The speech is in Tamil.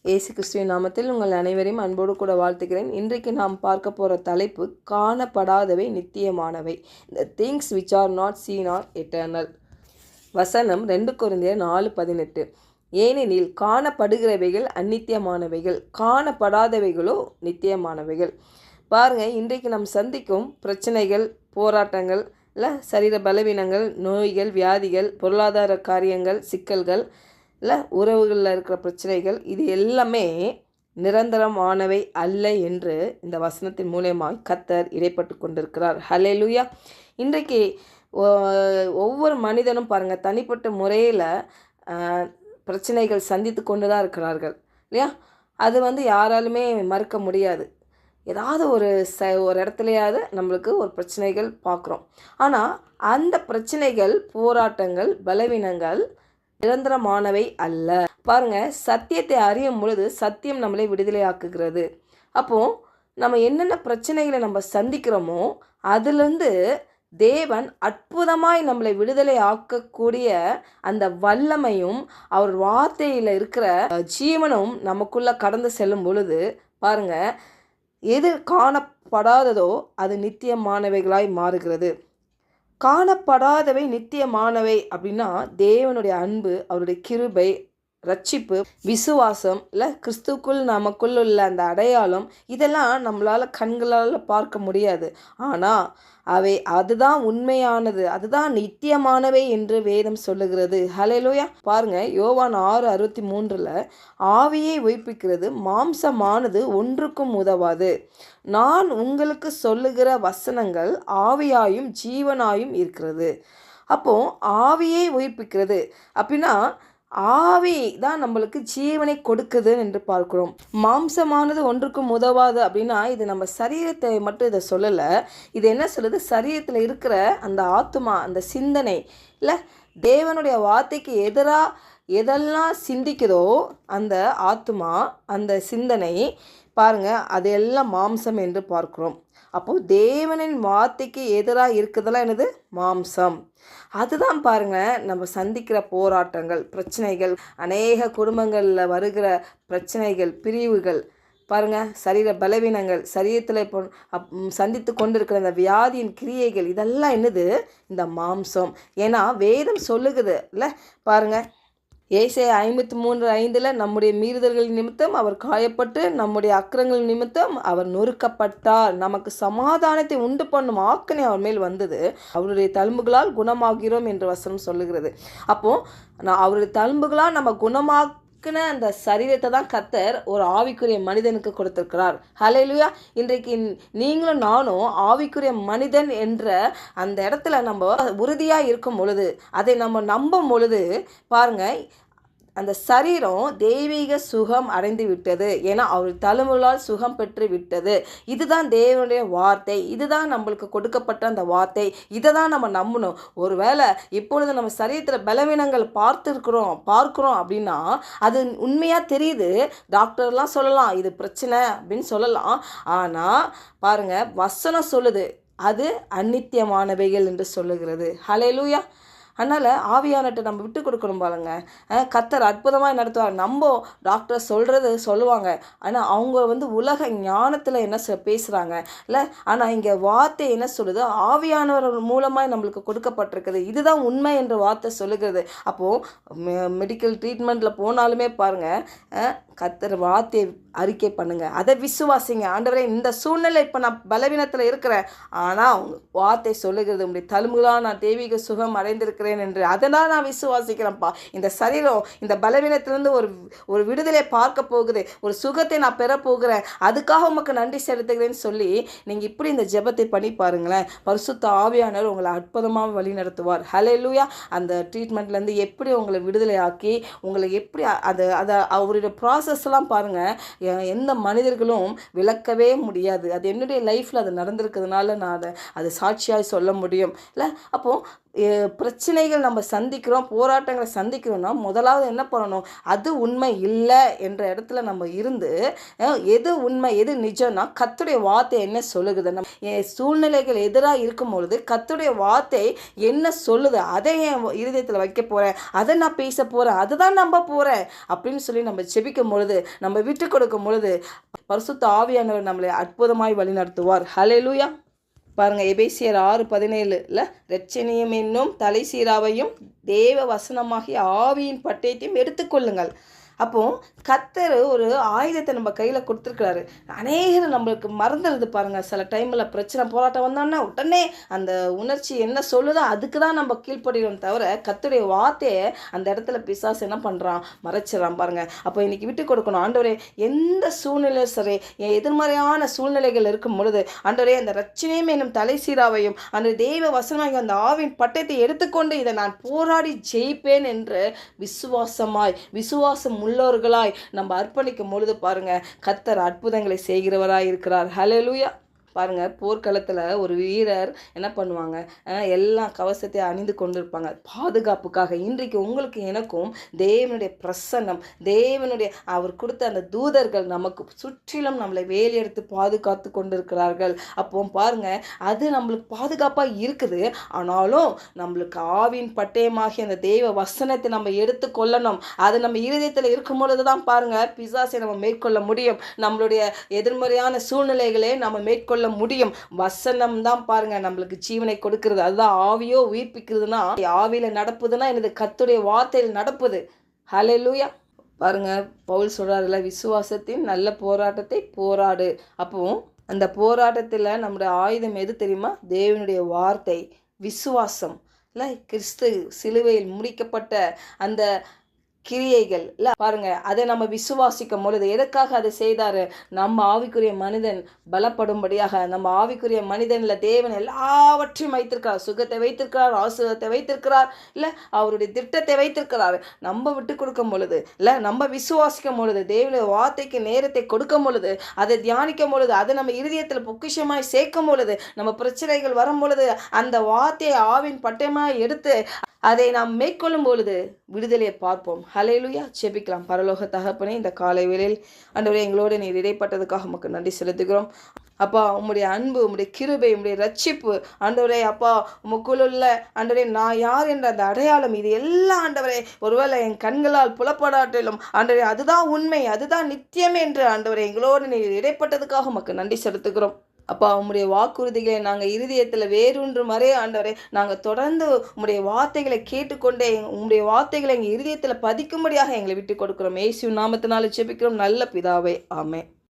இயேசு கிறிஸ்துவின் நாமத்தில் உங்கள் அனைவரையும் அன்போடு கூட வாழ்த்துக்கிறேன். இன்றைக்கு நாம் பார்க்க போகிற தலைப்பு காணப்படாதவை நித்தியமானவை. The things which are not seen are eternal. வசனம் 2 கொரிந்தியர் 4:18. ஏனெனில் காணப்படுகிறவைகள் அந்நித்தியமானவைகள், காணப்படாதவைகளோ நித்தியமானவைகள். பாருங்கள், இன்றைக்கு நாம் சந்திக்கும் பிரச்சனைகள், போராட்டங்கள், இல்லை சரீர பலவீனங்கள், நோய்கள், வியாதிகள், பொருளாதார காரியங்கள், சிக்கல்கள், இல்லை உறவுகளில் இருக்கிற பிரச்சனைகள், இது எல்லாமே நிரந்தரமானவை அல்ல என்று இந்த வசனத்தின் மூலமாக கர்த்தர் இடைப்பட்டு கொண்டிருக்கிறார். ஹல்லேலூயா. இன்றைக்கு ஒவ்வொரு மனிதனும் பாருங்கள், தனிப்பட்ட முறையில் பிரச்சனைகள் சந்தித்து கொண்டு தான் இருக்கிறார்கள் இல்லையா? அது யாராலுமே மறுக்க முடியாது. ஏதாவது ஒரு இடத்துலையாவது நம்மளுக்கு ஒரு பிரச்சனைகள் பார்க்குறோம். ஆனால் அந்த பிரச்சனைகள், போராட்டங்கள், பலவீனங்கள் நிரந்தரமானவை அல்ல. பாருங்க, சத்தியத்தை அறியும் பொழுது சத்தியம் நம்மளை விடுதலை ஆக்குகிறது. அப்போது நம்ம என்னென்ன பிரச்சனைகளை நம்ம சந்திக்கிறோமோ அதிலிருந்து தேவன் அற்புதமாய் நம்மளை விடுதலை ஆக்கக்கூடிய அந்த வல்லமையும் அவர் வார்த்தையில் இருக்கிற ஜீவனும் நமக்குள்ளே கடந்து செல்லும் பொழுது பாருங்க, எது காணப்படாததோ அது நித்தியமானவைகளாய் மாறுகிறது. காணப்படாதவை நித்தியமானவை அப்படின்னா தேவனுடைய அன்பு, அவருடைய கிருபை, ரட்சிப்பு, விசுவாசம், இல்லை கிறிஸ்துக்குள் நமக்குள் உள்ள அந்த அடையாளம், இதெல்லாம் நம்மளால் கண்களால் பார்க்க முடியாது. ஆனால் அதுதான் உண்மையானது, அதுதான் நித்தியமானவை என்று வேதம் சொல்லுகிறது. ஹல்லேலூயா. பாருங்க, யோவான் 6:63 ஆவியை உயிர்ப்பிக்கிறது, மாம்சமானது ஒன்றுக்கும் உதவாது. நான் உங்களுக்கு சொல்லுகிற வசனங்கள் ஆவியாயும் ஜீவனாயும் இருக்கிறது. அப்போது ஆவியை உயிர்ப்பிக்கிறது அப்படின்னா ஆவி தான் நம்மளுக்கு ஜீவனை கொடுக்குது என்று பார்க்கிறோம். மாம்சமானது ஒன்றுக்கும் உதவாது அப்படின்னா இது நம்ம சரீரத்தை மட்டும் இதை சொல்லலை. இது என்ன சொல்லுது? சரீரத்தில் இருக்கிற அந்த ஆத்துமா, அந்த சிந்தனை, இல்லை தேவனுடைய வார்த்தைக்கு எதிராக எதெல்லாம் சிந்திக்குதோ அந்த ஆத்துமா, அந்த சிந்தனை பாருங்கள், அதெல்லாம் மாம்சம் என்று பார்க்கிறோம். அப்போது தேவனின் வார்த்தைக்கு எதிராக இருக்குதெல்லாம் என்னது? மாம்சம். அதுதான் பாருங்கள் நம்ம சந்திக்கிற போராட்டங்கள், பிரச்சனைகள், அநேக குடும்பங்களில் வருகிற பிரச்சனைகள், பிரிவுகள், பாருங்கள் சரீர பலவீனங்கள், சரீரத்தில் இப்போ சந்தித்து கொண்டிருக்கிற இந்த வியாதியின் கிரியைகள், இதெல்லாம் என்னது? இந்த மாம்சம். ஏன்னா வேதம் சொல்லுகுது இல்லை? பாருங்கள், ஏசாயா 53:5 நம்முடைய மீறுதல்கள் நிமித்தம் அவர் காயப்பட்டு, நம்முடைய அக்கிரங்கள் நிமித்தம் அவர் நொறுக்கப்பட்டார், நமக்கு சமாதானத்தை உண்டு பண்ணும் ஆக்கனை அவர் மேல் வந்தது, அவருடைய தழும்புகளால் குணமாகிறோம் என்று வசனம் சொல்லுகிறது. அப்போது அவருடைய தழும்புகளால் நம்ம குணமாக்கின அந்த சரீரத்தை தான் கர்த்தர் ஒரு ஆவிக்குரிய மனிதனுக்கு கொடுத்திருக்கிறார். ஹல்லேலூயா. இன்றைக்கு நீங்களும் நானும் ஆவிக்குரிய மனிதன் என்ற அந்த இடத்துல நம்ம உறுதியாக இருக்கும் பொழுது, அதை நம்ம நம்பும் பொழுது பாருங்கள், அந்த சரீரம் தெய்வீக சுகம் அடைந்து விட்டது. ஏன்னா அவர் தழும்புகளால் சுகம் பெற்று விட்டது. இதுதான் தேவனுடைய வார்த்தை, இதுதான் நம்மளுக்கு கொடுக்கப்பட்ட அந்த வார்த்தை. இதை தான் நம்ம நம்பணும். ஒருவேளை இப்பொழுது நம்ம சரீரத்தில் பலவீனங்கள் பார்க்குறோம் அப்படின்னா அது உண்மையாக தெரியுது. டாக்டர்லாம் சொல்லலாம் இது பிரச்சனை அப்படின்னு சொல்லலாம். ஆனால் பாருங்கள், வசனம் சொல்லுது அது அநித்தியமானவைகள் என்று சொல்லுகிறது. ஹல்லேலூயா. அதனால் ஆவியானட்ட நம்ம விட்டு கொடுக்கணும் பாருங்க. கர்த்தர் அற்புதமாக நடத்துவார். நம்ம டாக்டர் சொல்லுவாங்க, ஆனால் அவங்க உலக ஞானத்தில் என்ன பேசுகிறாங்க இல்லை? ஆனால் இங்கே வார்த்தை என்ன சொல்லுது? ஆவியானவர் மூலமாக நம்மளுக்கு கொடுக்கப்பட்டிருக்குது. இதுதான் உண்மை என்ற வார்த்தை சொல்லுகிறது. அப்போது மெடிக்கல் ட்ரீட்மெண்ட்டில் போனாலுமே பாருங்கள், கர்த்தர் வார்த்தையை அறிக்கை பண்ணுங்கள், அதை விசுவாசிங்க. ஆண்டவரே, இந்த சூழ்நிலை இப்போ நான் பலவீனத்தில் இருக்கிறேன், ஆனால் அவங்க வார்த்தை சொல்லுகிறது உங்களுடைய தழும்புகளால் நான் தெய்வீக சுகம் அடைந்திருக்கிறேன் என்று. அதனால் நான் விசுவாசிக்கிறேன்ப்பா. இந்த சரீரம் இந்த பலவீனத்திலிருந்து ஒரு விடுதலை பார்க்க போகுது, ஒரு சுகத்தை நான் பெற போகிறேன், அதுக்காக உமக்கு நன்றி செலுத்துகிறேன்னு சொல்லி நீங்கள் இப்படி இந்த ஜெபத்தை பண்ணி பாருங்களேன். பரிசுத்த ஆவியானவர் உங்களை அற்புதமாக வழி நடத்துவார். ஹல்லேலூயா. அந்த ட்ரீட்மெண்ட்லேருந்து எப்படி உங்களை விடுதலை ஆக்கி உங்களை எப்படி அதை அவருடைய ப்ராசஸ்லாம் பாருங்கள், எந்த மனிதர்களும் விளக்கவே முடியாது. அது என்னுடைய லைஃப்பில் அது நடந்திருக்கிறதுனால நான் அதை சாட்சியாக சொல்ல முடியும் இல்லை? அப்போது பிரச்சனை பிரச்சனைகள் நம்ம சந்திக்கிறோம், போராட்டங்களை சந்திக்கிறோம்னா முதலாவது என்ன பண்ணணும், அது உண்மை இல்லை என்ற இடத்துல நம்ம இருந்து எது உண்மை எது நிஜம்னா கர்த்தருடைய வார்த்தை என்ன சொல்லுகிறது, நம்ம சூழ்நிலைகள் எதிராக இருக்கும் பொழுது கர்த்தருடைய வார்த்தை என்ன சொல்லுது, அதை என் இருதயத்தில் வைக்க போகிறேன், அதை நான் பேச போகிறேன், அதுதான் நம்ப போகிறேன் அப்படின்னு சொல்லி நம்ம ஜெபிக்கும் பொழுது, நம்ம விட்டு கொடுக்கும் பொழுது பரிசுத்த ஆவியானவர் நம்மளை அற்புதமாய் வழி நடத்துவார். ஹல்லேலூயா. பாருங்க, எபேசியர் 6:17 இரட்சணியம் என்னும் தலை சீராவையும் தேவ வசனமாகிய ஆவியின் பட்டயத்தையும் எடுத்துக்கொள்ளுங்கள். அப்போ கர்த்தர் ஒரு ஆயுதத்தை நம்ம கையில் கொடுத்துருக்கிறாரு. அநேகர் நம்மளுக்கு மறந்துடுது பாருங்கள். சில டைமில் பிரச்சனை போராட்டம் வந்தோன்னா உடனே அந்த உணர்ச்சி என்ன சொல்லுதோ அதுக்கு தான் நம்ம கீழ்ப்படுகிறோம் தவிர கர்த்தருடைய வார்த்தையை அந்த இடத்துல பிசாசு என்ன பண்ணுறான், மறைச்சிடறான் பாருங்கள். அப்போ இன்றைக்கி விட்டு கொடுக்கணும். ஆண்டவரே, எந்த சூழ்நிலையும் சரி, என் எதிர்மறையான சூழ்நிலைகள் இருக்கும் பொழுது ஆண்டவரே அந்த இரட்சணியம் என்னும் தலை சீராவையும் அந்த தெய்வ வசனமாகிய அந்த ஆவின் பட்டயத்தை எடுத்துக்கொண்டு இதை நான் போராடி ஜெயிப்பேன் என்று விசுவாசம் உள்ளவர்களாய் நம்ம அர்ப்பணிக்கும் பொழுது பாருங்க, கர்த்தர் அற்புதங்களை செய்கிறவராய் இருக்கிறார். ஹல்லேலூயா. பாருங்க, போர்க்களத்தில் ஒரு வீரர் என்ன பண்ணுவாங்க, எல்லாம் கவசத்தை அணிந்து கொண்டிருப்பாங்க பாதுகாப்புக்காக. இன்றைக்கு உங்களுக்கு எனக்கும் தேவனுடைய பிரசன்னம், தேவனுடைய அவர் கொடுத்த அந்த தூதர்கள் நமக்கு சுற்றிலும் நம்மளை வேலையெடுத்து பாதுகாத்து கொண்டிருக்கிறார்கள். அப்போ பாருங்க, அது நம்மளுக்கு பாதுகாப்பாக இருக்குது. ஆனாலும் நம்மளுக்கு ஆவின் பட்டயமாகி அந்த தெய்வ வசனத்தை நம்ம எடுத்து கொள்ளணும். அது நம்ம இருதயத்தில் இருக்கும் பொழுது தான் பாருங்க பிசாசை நம்ம மேற்கொள்ள முடியும். நம்மளுடைய எதிர்மறையான சூழ்நிலைகளே நம்ம மேற்கொள்ள முடியும். வசனம் தான் பாருங்க நம்மளுக்கு ஜீவனை கொடுக்கிறது. அதுதான் ஆவியோ உயிர்ப்பிக்கிறதுனா, ஆவியில நடப்புதுன்னா எனது கர்த்தருடைய வார்த்தையில் நடப்புது. ஹல்லேலூயா. பாருங்க, பவுல் சொல்றாருல, விசுவாசத்தின் நல்ல போராட்டத்தை போராடு. அப்போ அந்த போராட்டத்தில் நம்முடைய ஆயுதம் எது தெரியுமா, தேவனுடைய வார்த்தை, விசுவாசம் இல்லை, கிறிஸ்து சிலுவையில் முடிக்கப்பட்ட அந்த கிரியைகள் இல்லை பாருங்க. அதை நம்ம விசுவாசிக்கும் பொழுது எதற்காக அதை செய்தாரு, நம்ம ஆவிக்குரிய மனிதன் பலப்படும்படியாக. நம்ம ஆவிக்குரிய மனிதனில் தேவன் எல்லாவற்றையும் வைத்திருக்கிறார். சுகத்தை வைத்திருக்கிறார், ஆசீர்வாதத்தை வைத்திருக்கிறார், இல்லை அவருடைய திட்டத்தை வைத்திருக்கிறார். நம்ம விட்டு கொடுக்கும் பொழுது இல்லை, நம்ம விசுவாசிக்கும் பொழுது, தேவனுடைய வார்த்தைக்கு நேரத்தை கொடுக்கும் பொழுது, அதை தியானிக்கும் பொழுது, அதை நம்ம இருதயத்தில் பொக்கிஷமாய் சேர்க்கும் பொழுது, நம்ம பிரச்சனைகள் வரும் பொழுது அந்த வார்த்தையை ஆவின் பட்டயமாய் எடுத்து அதை நாம் மேற்கொள்ளும் பொழுது விடுதலையை பார்ப்போம். ஹல்லேலூயா. ஜெபிக்கலாம். பரலோக தகப்பனே, இந்த காலை வேளையில் ஆண்டவரே எங்களோடு நீர் இடைப்பட்டதுக்காக உமக்கு நன்றி செலுத்துகிறோம். அப்பா, உம்முடைய அன்பு, உம்முடைய கிருபை, உம்முடைய ரட்சிப்பு ஆண்டவரே, அப்பா உமக்குள்ள ஆண்டவரே நான் யார் என்ற அந்த அடையாளம், இது எல்லாம் ஆண்டவரே ஒருவேளை என் கண்களால் புலப்படாட்டிலும் ஆண்டவரே அதுதான் உண்மை, அதுதான் நித்தியம் என்று ஆண்டவரே எங்களோடு நீர் இடைப்பட்டதுக்காக உமக்கு நன்றி செலுத்துகிறோம். அப்பா, உம்முடைய வாக்குறுதிகளை நாங்கள் இருதயத்தில் வேறொன்று மறைய ஆண்டவரே நாங்கள் தொடர்ந்து உம்முடைய வார்த்தைகளை கேட்டுக்கொண்டே உம்முடைய வார்த்தைகளை எங்கள் இருதயத்தில் பதிக்கும்படியாக எங்களை விட்டு கொடுக்கிறோம். இயேசு நாமத்தினால ஜெபிக்கிறோம் நல்ல பிதாவே, ஆமென்.